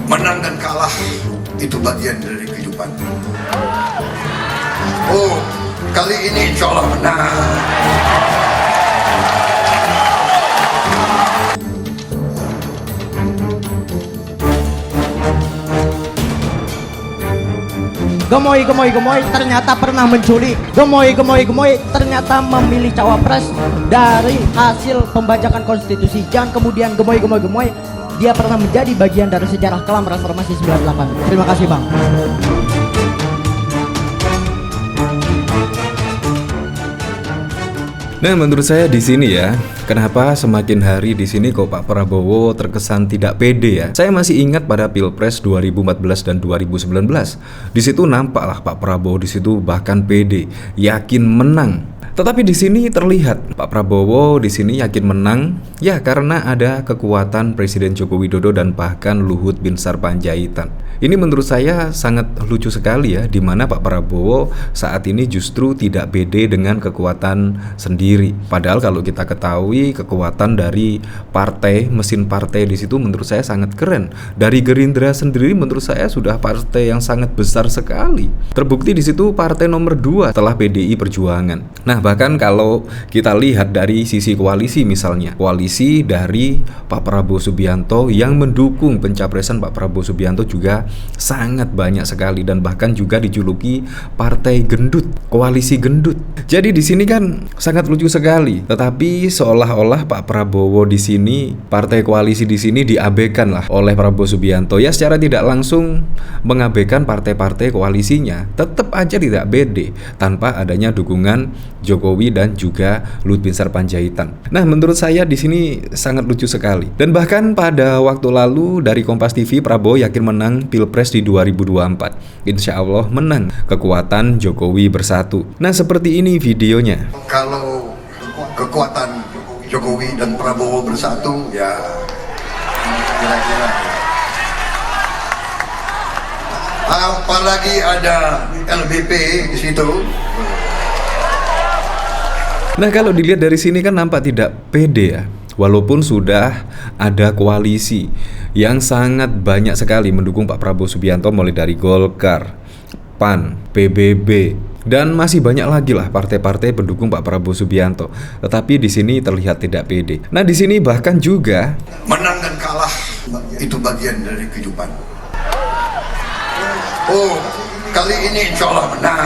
Menang dan kalah itu bagian dari kehidupan. Oh, kali ini insya Allah menang. Gemoy, ternyata pernah menculik. Gemoy, ternyata memilih cawapres dari hasil pembajakan konstitusi. Jangan kemudian gemoy, dia pernah menjadi bagian dari sejarah kelam reformasi 98. Terima kasih, Bang. Nah, menurut saya di sini ya, kenapa semakin hari di sini kok Pak Prabowo terkesan tidak pede ya? Saya masih ingat pada Pilpres 2014 dan 2019. Di situ nampaklah Pak Prabowo di situ bahkan pede, yakin menang. Tetapi di sini terlihat Pak Prabowo di sini yakin menang ya karena ada kekuatan Presiden Joko Widodo dan bahkan Luhut Binsar Panjaitan. Ini menurut saya sangat lucu sekali ya, di mana Pak Prabowo saat ini justru tidak pede dengan kekuatan sendiri. Padahal kalau kita ketahui kekuatan dari partai, mesin partai di situ menurut saya sangat keren. Dari Gerindra sendiri menurut saya sudah partai yang sangat besar sekali. Terbukti di situ partai nomor 2 setelah PDI Perjuangan. Nah, bahkan kalau kita lihat dari sisi koalisi misalnya, koalisi dari Pak Prabowo Subianto yang mendukung pencapresan Pak Prabowo Subianto juga sangat banyak sekali dan bahkan juga dijuluki partai gendut, koalisi gendut. Jadi di sini kan sangat lucu sekali. Tetapi seolah-olah Pak Prabowo di sini, partai koalisi di sini diabaikan lah oleh Prabowo Subianto. Ya secara tidak langsung mengabaikan partai-partai koalisinya. Tetap aja tidak pede tanpa adanya dukungan Jokowi dan juga Luhut Binsar Panjaitan. Nah, menurut saya di sini sangat lucu sekali. Dan bahkan pada waktu lalu dari Kompas TV, Prabowo yakin menang Pilpres di 2024. Insya Allah menang. Kekuatan Jokowi bersatu. Nah, seperti ini videonya. Kalau kekuatan Jokowi dan Prabowo bersatu, ya kira-kira. Apalagi ada LBP di situ. Nah, kalau dilihat dari sini kan nampak tidak pede ya. Walaupun sudah ada koalisi yang sangat banyak sekali mendukung Pak Prabowo Subianto, mulai dari Golkar, PAN, PBB, dan masih banyak lagi lah partai-partai pendukung Pak Prabowo Subianto. Tetapi di sini terlihat tidak pede. Nah, di sini bahkan juga Menang dan kalah itu bagian dari kehidupan. Oh, kali ini insya Allah menang.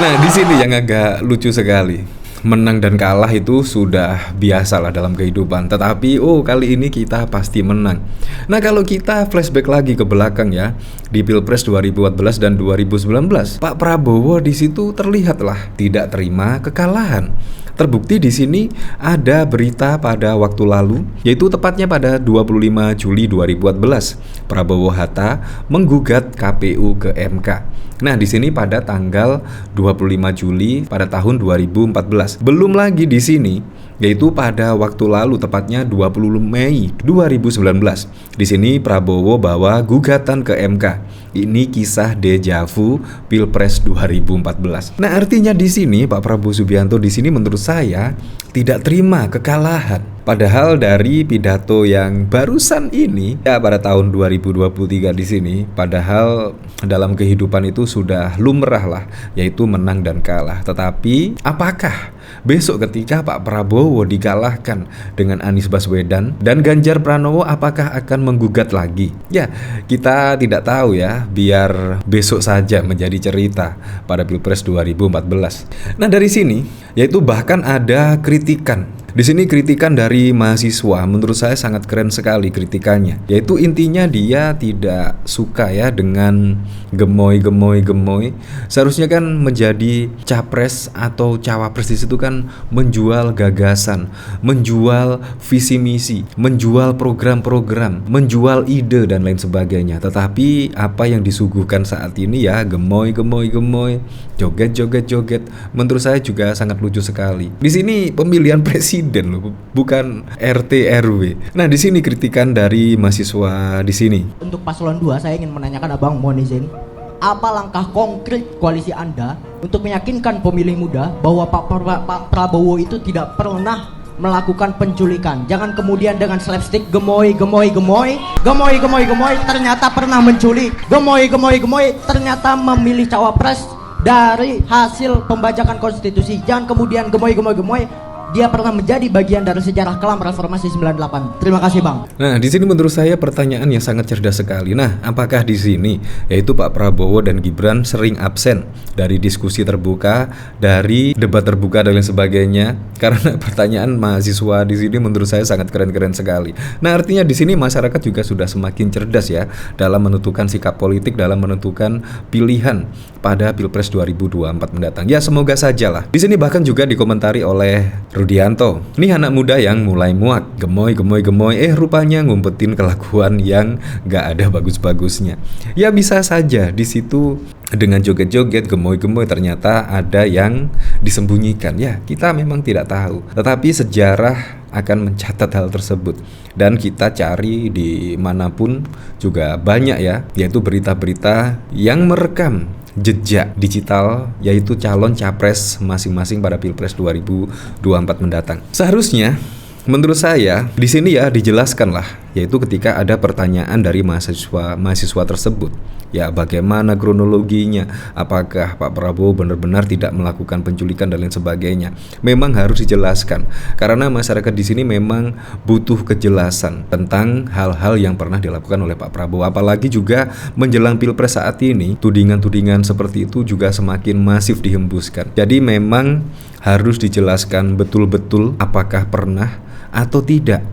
Nah, di sini yang agak lucu sekali. Menang dan kalah itu sudah biasa lah dalam kehidupan. Tetapi kali ini kita pasti menang. Nah, kalau kita flashback lagi ke belakang ya, di Pilpres 2014 dan 2019, Pak Prabowo di situ terlihatlah tidak terima kekalahan. Terbukti di sini ada berita pada waktu lalu, yaitu tepatnya pada 25 Juli 2014, Prabowo Hatta menggugat KPU ke MK. Nah, di sini pada tanggal 25 Juli pada tahun 2014. Belum lagi di sini, yaitu pada waktu lalu tepatnya 20 Mei 2019. Di sini Prabowo bawa gugatan ke MK. Ini kisah dejavu Pilpres 2014. Nah, artinya di sini Pak Prabowo Subianto di sini menurut saya tidak terima kekalahan. Padahal dari pidato yang barusan ini ya pada tahun 2023 di sini, padahal dalam kehidupan itu sudah lumrah lah, yaitu menang dan kalah. Tetapi apakah besok ketika Pak Prabowo dikalahkan dengan Anies Baswedan dan Ganjar Pranowo, apakah akan menggugat lagi? Ya, kita tidak tahu ya, biar besok saja menjadi cerita pada Pilpres 2014. Nah, dari sini yaitu bahkan ada kritikan. Di sini kritikan dari mahasiswa menurut saya sangat keren sekali kritikannya. Yaitu intinya dia tidak suka ya dengan gemoy. Seharusnya kan menjadi capres atau cawapres di situ kan menjual gagasan, menjual visi misi, menjual program-program, menjual ide dan lain sebagainya. Tetapi apa yang disuguhkan saat ini ya gemoy, joget. Menurut saya juga sangat lucu sekali. Di sini pemilihan presiden loh, bukan RT RW. Nah, di sini kritikan dari mahasiswa di sini. Untuk paslon 2 saya ingin menanyakan Abang, mohon izin. Apa langkah konkret koalisi Anda untuk meyakinkan pemilih muda bahwa Pak Prabowo itu tidak pernah melakukan penculikan. Jangan kemudian dengan slapstick gemoy ternyata pernah menculik, gemoy ternyata memilih cawapres dari hasil pembajakan konstitusi. Jangan kemudian gemoy dia pernah menjadi bagian dari sejarah kelam reformasi 98. Terima kasih, Bang. Nah, di sini menurut saya pertanyaan yang sangat cerdas sekali. Nah, apakah di sini yaitu Pak Prabowo dan Gibran sering absen dari diskusi terbuka, dari debat terbuka dan lain sebagainya? Karena pertanyaan mahasiswa di sini menurut saya sangat keren-keren sekali. Nah, artinya di sini masyarakat juga sudah semakin cerdas ya dalam menentukan sikap politik, dalam menentukan pilihan pada Pilpres 2024 mendatang. Ya, semoga sajalah. Di sini bahkan juga dikomentari oleh Rudianto. Ini anak muda yang mulai muak, gemoy, rupanya ngumpetin kelakuan yang gak ada bagus-bagusnya. Ya bisa saja di situ dengan joget-joget, gemoy, ternyata ada yang disembunyikan. Ya, kita memang tidak tahu. Tetapi sejarah akan mencatat hal tersebut. Dan kita cari di manapun juga banyak ya, yaitu berita-berita yang merekam jejak digital yaitu calon capres masing-masing pada Pilpres 2024 mendatang. Seharusnya menurut saya di sini ya dijelaskan lah, yaitu ketika ada pertanyaan dari mahasiswa tersebut, ya bagaimana kronologinya, apakah Pak Prabowo benar-benar tidak melakukan penculikan dan lain sebagainya. Memang harus dijelaskan karena masyarakat di sini memang butuh kejelasan tentang hal-hal yang pernah dilakukan oleh Pak Prabowo. Apalagi juga menjelang Pilpres saat ini, tudingan-tudingan seperti itu juga semakin masif dihembuskan. Jadi memang harus dijelaskan betul-betul apakah pernah atau tidak.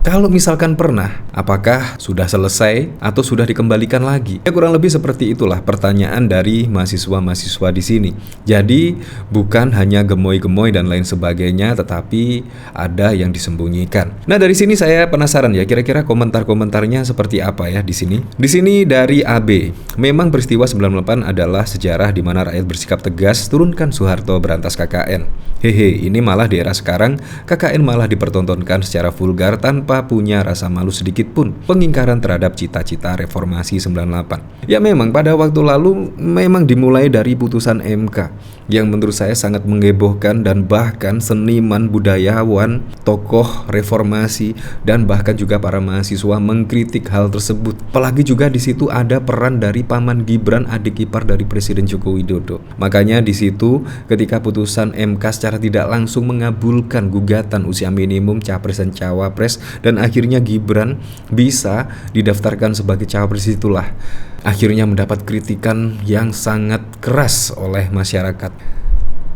Kalau misalkan pernah, apakah sudah selesai atau sudah dikembalikan lagi? Ya kurang lebih seperti itulah pertanyaan dari mahasiswa-mahasiswa di sini. Jadi bukan hanya gemoy dan lain sebagainya, tetapi ada yang disembunyikan. Nah dari sini saya penasaran ya, kira-kira komentar-komentarnya seperti apa ya di sini? Di sini dari AB, memang peristiwa 98 adalah sejarah di mana rakyat bersikap tegas, turunkan Soeharto berantas KKN. Hehe, ini malah di era sekarang KKN malah dipertontonkan secara vulgar tanpa punya rasa malu sedikit pun. Pengingkaran terhadap cita-cita reformasi 98. Ya memang pada waktu lalu memang dimulai dari putusan MK yang menurut saya sangat menghebohkan, dan bahkan seniman, budayawan, tokoh reformasi dan bahkan juga para mahasiswa mengkritik hal tersebut. Apalagi juga di situ ada peran dari paman Gibran, adik ipar dari Presiden Joko Widodo. Makanya di situ ketika putusan MK secara tidak langsung mengabulkan gugatan usia minimum capres dan cawapres, dan akhirnya Gibran bisa didaftarkan sebagai cawapres, itulah akhirnya mendapat kritikan yang sangat keras oleh masyarakat.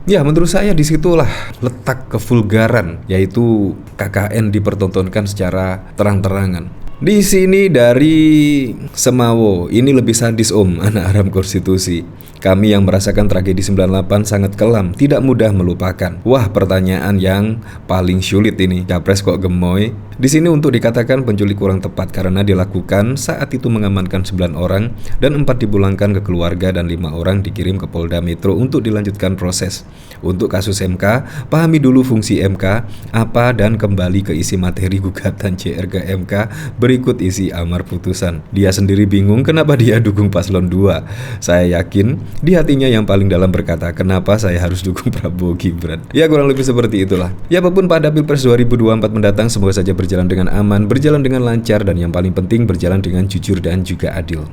Ya menurut saya disitulah letak kevulgaran, yaitu KKN dipertontonkan secara terang-terangan. Di sini dari Semawo, ini lebih sadis om, anak haram konstitusi. Kami yang merasakan tragedi 98 sangat kelam, tidak mudah melupakan. Wah, pertanyaan yang paling sulit ini. Capres kok gemoy? Di sini untuk dikatakan penculik kurang tepat karena dilakukan saat itu mengamankan 9 orang dan 4 dipulangkan ke keluarga dan 5 orang dikirim ke Polda Metro untuk dilanjutkan proses. Untuk kasus MK, pahami dulu fungsi MK apa dan kembali ke isi materi gugatan CR ke MK. Berikut isi amar putusan. Dia sendiri bingung kenapa dia dukung paslon 2. Saya yakin di hatinya yang paling dalam berkata, kenapa saya harus dukung Prabowo Gibran? Ya kurang lebih seperti itulah. Ya apapun pada Pilpres 2024 mendatang, semoga saja berjalan dengan aman, berjalan dengan lancar, dan yang paling penting berjalan dengan jujur dan juga adil.